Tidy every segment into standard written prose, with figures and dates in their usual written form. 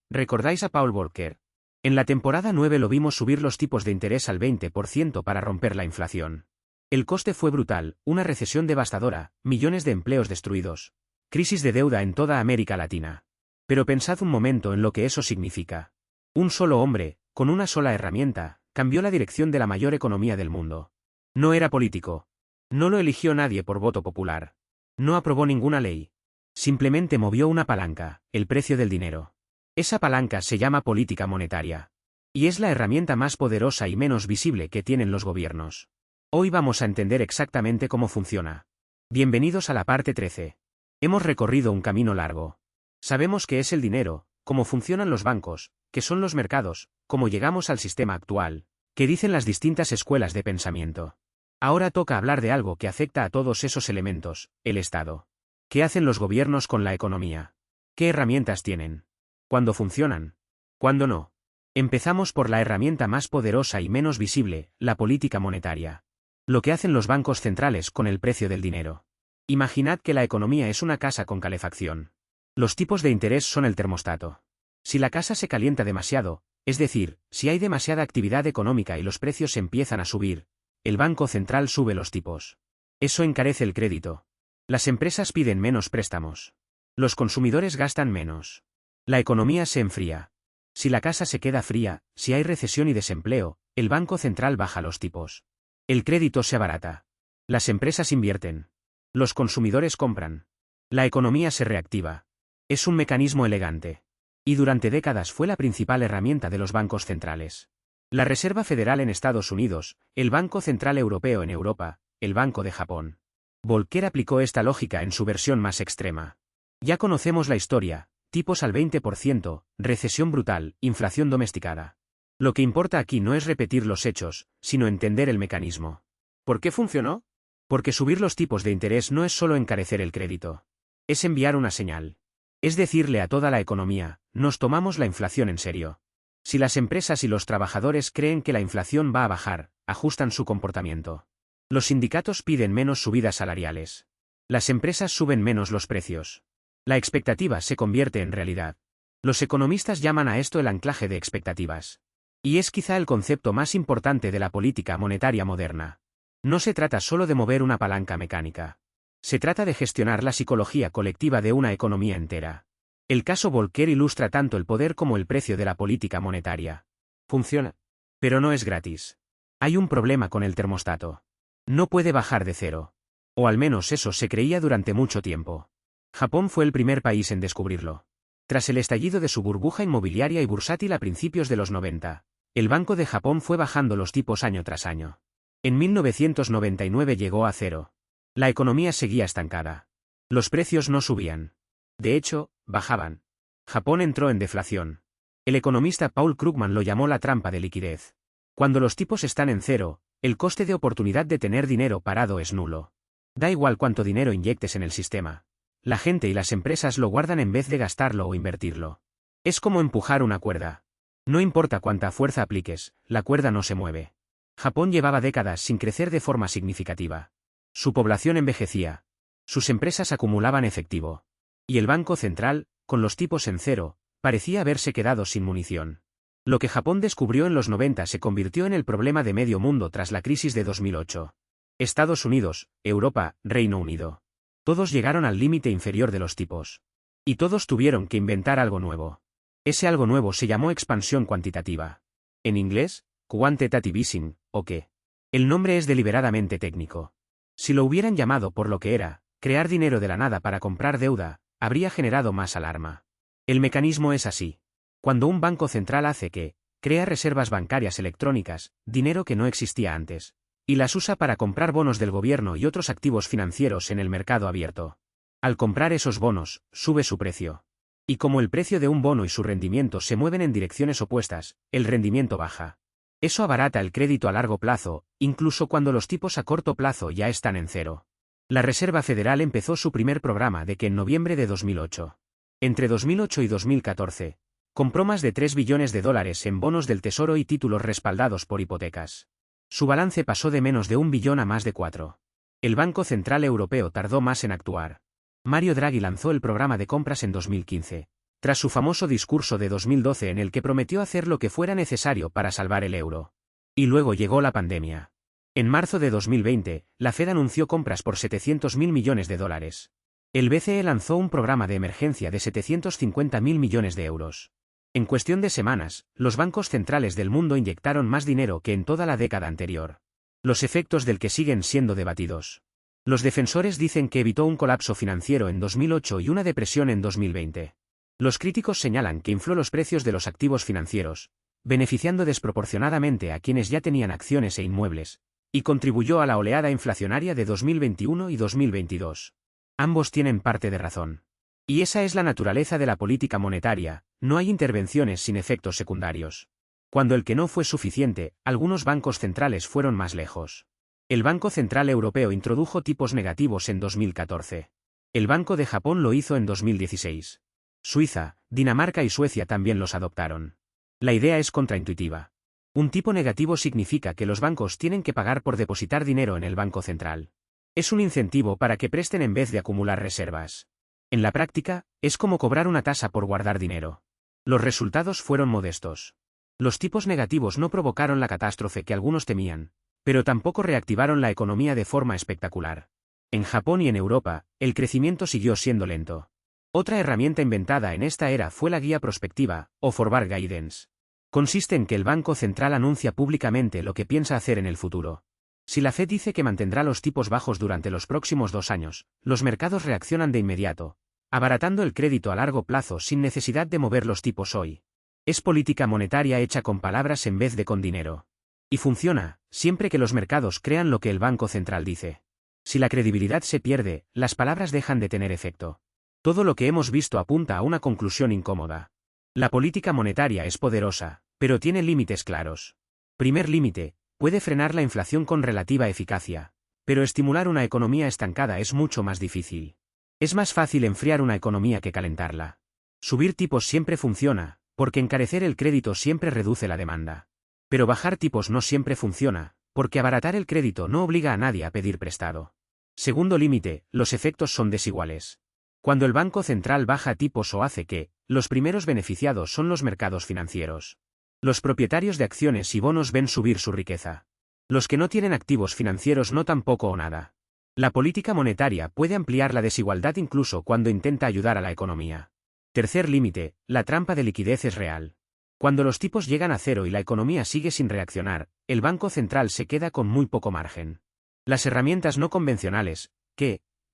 ¿Recordáis a Paul Volcker? En la temporada 9 lo vimos subir los tipos de interés al 20% para romper la inflación. El coste fue brutal, una recesión devastadora, millones de empleos destruidos, crisis de deuda en toda América Latina. Pero pensad un momento en lo que eso significa. Un solo hombre, con una sola herramienta, cambió la dirección de la mayor economía del mundo. No era político. No lo eligió nadie por voto popular. No aprobó ninguna ley. Simplemente movió una palanca, el precio del dinero. Esa palanca se llama política monetaria. Y es la herramienta más poderosa y menos visible que tienen los gobiernos. Hoy vamos a entender exactamente cómo funciona. Bienvenidos a la parte 13. Hemos recorrido un camino largo. Sabemos qué es el dinero, cómo funcionan los bancos, qué son los mercados, cómo llegamos al sistema actual, qué dicen las distintas escuelas de pensamiento. Ahora toca hablar de algo que afecta a todos esos elementos, el Estado. ¿Qué hacen los gobiernos con la economía? ¿Qué herramientas tienen? ¿Cuándo funcionan? ¿Cuándo no? Empezamos por la herramienta más poderosa y menos visible, la política monetaria. Lo que hacen los bancos centrales con el precio del dinero. Imaginad que la economía es una casa con calefacción. Los tipos de interés son el termostato. Si la casa se calienta demasiado, es decir, si hay demasiada actividad económica y los precios empiezan a subir, el Banco Central sube los tipos. Eso encarece el crédito. Las empresas piden menos préstamos. Los consumidores gastan menos. La economía se enfría. Si la casa se queda fría, si hay recesión y desempleo, el Banco Central baja los tipos. El crédito se abarata. Las empresas invierten. Los consumidores compran. La economía se reactiva. Es un mecanismo elegante. Y durante décadas fue la principal herramienta de los bancos centrales. La Reserva Federal en Estados Unidos, el Banco Central Europeo en Europa, el Banco de Japón. Volcker aplicó esta lógica en su versión más extrema. Ya conocemos la historia, tipos al 20%, recesión brutal, inflación domesticada. Lo que importa aquí no es repetir los hechos, sino entender el mecanismo. ¿Por qué funcionó? Porque subir los tipos de interés no es solo encarecer el crédito. Es enviar una señal. Es decirle a toda la economía, nos tomamos la inflación en serio. Si las empresas y los trabajadores creen que la inflación va a bajar, ajustan su comportamiento. Los sindicatos piden menos subidas salariales. Las empresas suben menos los precios. La expectativa se convierte en realidad. Los economistas llaman a esto el anclaje de expectativas. Y es quizá el concepto más importante de la política monetaria moderna. No se trata solo de mover una palanca mecánica. Se trata de gestionar la psicología colectiva de una economía entera. El caso Volcker ilustra tanto el poder como el precio de la política monetaria. Funciona. Pero no es gratis. Hay un problema con el termostato. No puede bajar de cero. O al menos eso se creía durante mucho tiempo. Japón fue el primer país en descubrirlo. Tras el estallido de su burbuja inmobiliaria y bursátil a principios de los 90, el Banco de Japón fue bajando los tipos año tras año. En 1999 llegó a cero. La economía seguía estancada. Los precios no subían. De hecho, bajaban. Japón entró en deflación. El economista Paul Krugman lo llamó la trampa de liquidez. Cuando los tipos están en cero, el coste de oportunidad de tener dinero parado es nulo. Da igual cuánto dinero inyectes en el sistema. La gente y las empresas lo guardan en vez de gastarlo o invertirlo. Es como empujar una cuerda. No importa cuánta fuerza apliques, la cuerda no se mueve. Japón llevaba décadas sin crecer de forma significativa. Su población envejecía. Sus empresas acumulaban efectivo. Y el Banco Central, con los tipos en cero, parecía haberse quedado sin munición. Lo que Japón descubrió en los 90 se convirtió en el problema de medio mundo tras la crisis de 2008. Estados Unidos, Europa, Reino Unido. Todos llegaron al límite inferior de los tipos. Y todos tuvieron que inventar algo nuevo. Ese algo nuevo se llamó expansión cuantitativa. En inglés, quantitative easing, o qué. El nombre es deliberadamente técnico. Si lo hubieran llamado por lo que era, crear dinero de la nada para comprar deuda, habría generado más alarma. El mecanismo es así. Cuando un banco central hace que, crea reservas bancarias electrónicas, dinero que no existía antes, y las usa para comprar bonos del gobierno y otros activos financieros en el mercado abierto. Al comprar esos bonos, sube su precio. Y como el precio de un bono y su rendimiento se mueven en direcciones opuestas, el rendimiento baja. Eso abarata el crédito a largo plazo, incluso cuando los tipos a corto plazo ya están en cero. La Reserva Federal empezó su primer programa de que en noviembre de 2008. Entre 2008 y 2014, compró más de $3 billones en bonos del Tesoro y títulos respaldados por hipotecas. Su balance pasó de menos de $1 billón a más de 4. El Banco Central Europeo tardó más en actuar. Mario Draghi lanzó el programa de compras en 2015, tras su famoso discurso de 2012 en el que prometió hacer lo que fuera necesario para salvar el euro. Y luego llegó la pandemia. En marzo de 2020, la Fed anunció compras por 700.000 millones de dólares. El BCE lanzó un programa de emergencia de 750.000 millones de euros. En cuestión de semanas, los bancos centrales del mundo inyectaron más dinero que en toda la década anterior. Los efectos del que siguen siendo debatidos. Los defensores dicen que evitó un colapso financiero en 2008 y una depresión en 2020. Los críticos señalan que infló los precios de los activos financieros, beneficiando desproporcionadamente a quienes ya tenían acciones e inmuebles, y contribuyó a la oleada inflacionaria de 2021 y 2022. Ambos tienen parte de razón. Y esa es la naturaleza de la política monetaria, no hay intervenciones sin efectos secundarios. Cuando el que no fue suficiente, algunos bancos centrales fueron más lejos. El Banco Central Europeo introdujo tipos negativos en 2014. El Banco de Japón lo hizo en 2016. Suiza, Dinamarca y Suecia también los adoptaron. La idea es contraintuitiva. Un tipo negativo significa que los bancos tienen que pagar por depositar dinero en el Banco Central. Es un incentivo para que presten en vez de acumular reservas. En la práctica, es como cobrar una tasa por guardar dinero. Los resultados fueron modestos. Los tipos negativos no provocaron la catástrofe que algunos temían, pero tampoco reactivaron la economía de forma espectacular. En Japón y en Europa, el crecimiento siguió siendo lento. Otra herramienta inventada en esta era fue la guía prospectiva, o forward guidance. Consiste en que el Banco Central anuncia públicamente lo que piensa hacer en el futuro. Si la Fed dice que mantendrá los tipos bajos durante los próximos 2 años, los mercados reaccionan de inmediato, abaratando el crédito a largo plazo sin necesidad de mover los tipos hoy. Es política monetaria hecha con palabras en vez de con dinero. Y funciona, siempre que los mercados crean lo que el Banco Central dice. Si la credibilidad se pierde, las palabras dejan de tener efecto. Todo lo que hemos visto apunta a una conclusión incómoda. La política monetaria es poderosa, pero tiene límites claros. Primer límite, puede frenar la inflación con relativa eficacia, pero estimular una economía estancada es mucho más difícil. Es más fácil enfriar una economía que calentarla. Subir tipos siempre funciona, porque encarecer el crédito siempre reduce la demanda. Pero bajar tipos no siempre funciona, porque abaratar el crédito no obliga a nadie a pedir prestado. Segundo límite, los efectos son desiguales. Cuando el Banco Central baja tipos o hace que, los primeros beneficiados son los mercados financieros. Los propietarios de acciones y bonos ven subir su riqueza. Los que no tienen activos financieros no tampoco o nada. La política monetaria puede ampliar la desigualdad incluso cuando intenta ayudar a la economía. Tercer límite, la trampa de liquidez es real. Cuando los tipos llegan a cero y la economía sigue sin reaccionar, el Banco Central se queda con muy poco margen. Las herramientas no convencionales,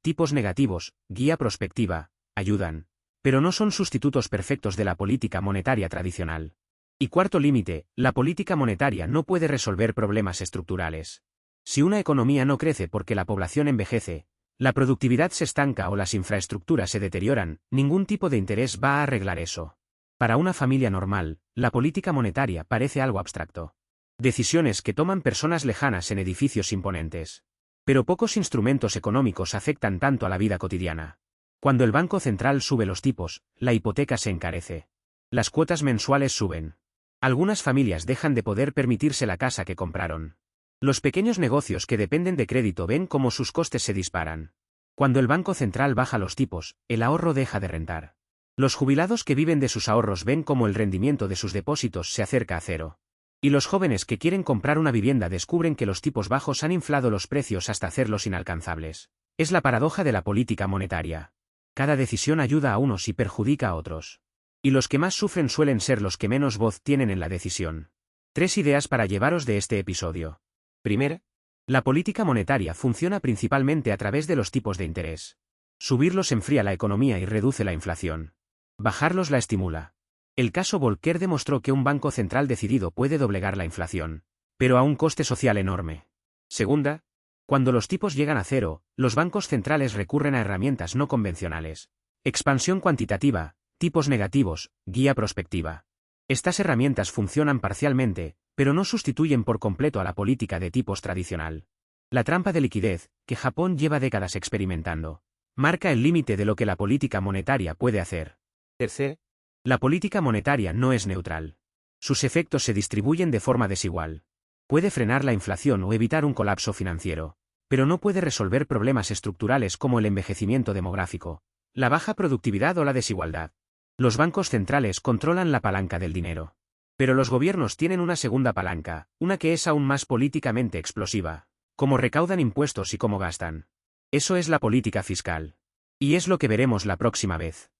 tipos negativos, guía prospectiva, ayudan, pero no son sustitutos perfectos de la política monetaria tradicional. Y cuarto límite, la política monetaria no puede resolver problemas estructurales. Si una economía no crece porque la población envejece, la productividad se estanca o las infraestructuras se deterioran, ningún tipo de interés va a arreglar eso. Para una familia normal, la política monetaria parece algo abstracto. Decisiones que toman personas lejanas en edificios imponentes. Pero pocos instrumentos económicos afectan tanto a la vida cotidiana. Cuando el Banco Central sube los tipos, la hipoteca se encarece. Las cuotas mensuales suben. Algunas familias dejan de poder permitirse la casa que compraron. Los pequeños negocios que dependen de crédito ven cómo sus costes se disparan. Cuando el Banco Central baja los tipos, el ahorro deja de rentar. Los jubilados que viven de sus ahorros ven cómo el rendimiento de sus depósitos se acerca a cero. Y los jóvenes que quieren comprar una vivienda descubren que los tipos bajos han inflado los precios hasta hacerlos inalcanzables. Es la paradoja de la política monetaria. Cada decisión ayuda a unos y perjudica a otros. Y los que más sufren suelen ser los que menos voz tienen en la decisión. 3 ideas para llevaros de este episodio. Primera, la política monetaria funciona principalmente a través de los tipos de interés. Subirlos enfría la economía y reduce la inflación. Bajarlos la estimula. El caso Volcker demostró que un banco central decidido puede doblegar la inflación, pero a un coste social enorme. Segunda, cuando los tipos llegan a cero, los bancos centrales recurren a herramientas no convencionales. Expansión cuantitativa, tipos negativos, guía prospectiva. Estas herramientas funcionan parcialmente, pero no sustituyen por completo a la política de tipos tradicional. La trampa de liquidez, que Japón lleva décadas experimentando, marca el límite de lo que la política monetaria puede hacer. Tercer, la política monetaria no es neutral. Sus efectos se distribuyen de forma desigual. Puede frenar la inflación o evitar un colapso financiero, pero no puede resolver problemas estructurales como el envejecimiento demográfico, la baja productividad o la desigualdad. Los bancos centrales controlan la palanca del dinero. Pero los gobiernos tienen una segunda palanca, una que es aún más políticamente explosiva. Cómo recaudan impuestos y cómo gastan. Eso es la política fiscal. Y es lo que veremos la próxima vez.